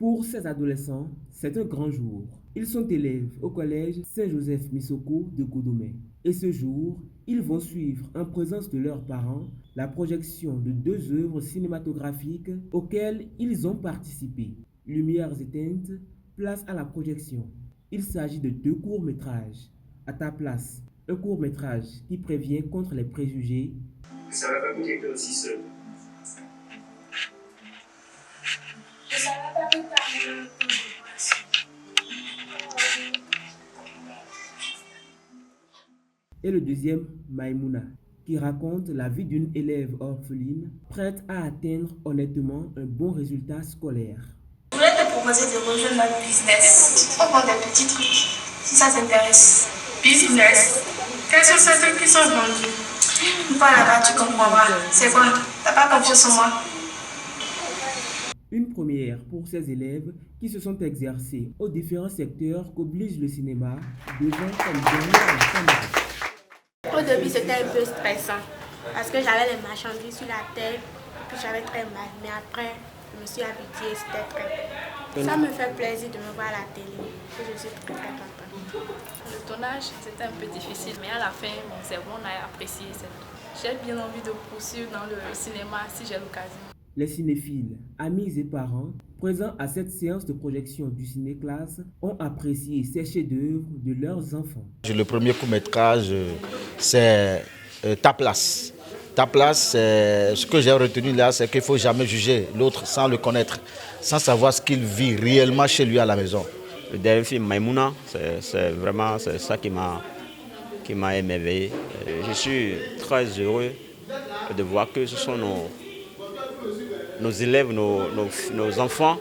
Pour ces adolescents, c'est un grand jour. Ils sont élèves au collège Saint-Joseph Misoko de Godomé. Et ce jour, ils vont suivre en présence de leurs parents la projection de 2 œuvres cinématographiques auxquelles ils ont participé. Lumières éteintes, place à la projection. Il s'agit de 2 courts-métrages. À ta place, un court-métrage qui prévient contre les préjugés. Ça va pas que j'étais aussi seul. Ça va pas tout parler. Et le deuxième, Maïmouna, qui raconte la vie d'une élève orpheline prête à atteindre honnêtement un bon résultat scolaire. Je voulais te proposer de rejoindre notre business. On vend des petits trucs, si ça t'intéresse. Business? Quels sont ces trucs qui sont vendus? Pas là-bas, tu comprendras. C'est bon, t'as pas confiance en moi. Une première pour ces élèves qui se sont exercés aux différents secteurs qu'oblige le cinéma devant comme dernière caméra. Au début, c'était un peu stressant parce que j'avais les marchandises sur la tête, puis j'avais très mal. Mais après, je me suis habituée, c'était très bien. Ça me fait plaisir de me voir à la télé. Je suis très contente. Le tournage, c'était un peu difficile, mais à la fin, mon cerveau a apprécié. J'ai bien envie de poursuivre dans le cinéma si j'ai l'occasion. Les cinéphiles, amis et parents, présents à cette séance de projection du ciné-classe, ont apprécié ces chefs-d'œuvre de leurs enfants. Le premier court-métrage, c'est Ta place. Ta place, ce que j'ai retenu là, c'est qu'il ne faut jamais juger l'autre sans le connaître, sans savoir ce qu'il vit réellement chez lui à la maison. Le dernier film, Maïmouna, c'est ça qui m'a émerveillé. Je suis très heureux de voir que ce sont nos élèves, nos enfants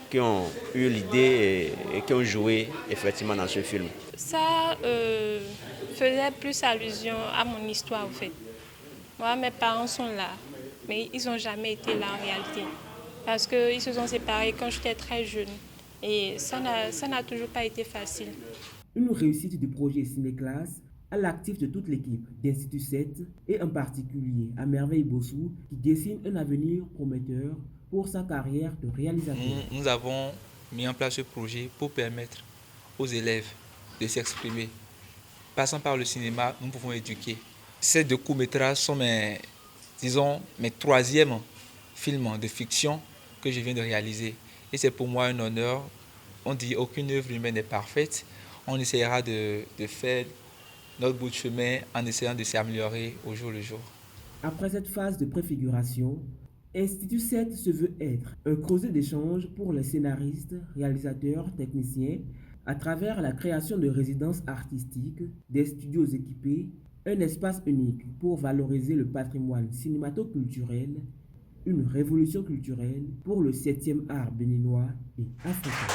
qui ont eu l'idée et qui ont joué effectivement dans ce film. Ça faisait plus allusion à mon histoire en fait. Moi, mes parents sont là, mais ils n'ont jamais été là en réalité. Parce qu'ils se sont séparés quand j'étais très jeune. Et ça n'a toujours pas été facile. Une réussite du projet Ciné-Classe à l'actif de toute l'équipe d'Institut 7 et en particulier à Merveille Bossou qui dessine un avenir prometteur pour sa carrière de réalisateur. Nous avons mis en place ce projet pour permettre aux élèves de s'exprimer. Passant par le cinéma, nous pouvons éduquer. Ces 2 courts-métrages sont mes 3e films de fiction que je viens de réaliser. Et c'est pour moi un honneur. On dit aucune œuvre humaine n'est parfaite. On essaiera de faire notre bout de chemin en essayant de s'améliorer au jour le jour. Après cette phase de préfiguration, Institut 7 se veut être un creuset d'échange pour les scénaristes, réalisateurs, techniciens, à travers la création de résidences artistiques, des studios équipés, un espace unique pour valoriser le patrimoine cinémato-culturel, une révolution culturelle pour le 7e art béninois et africain.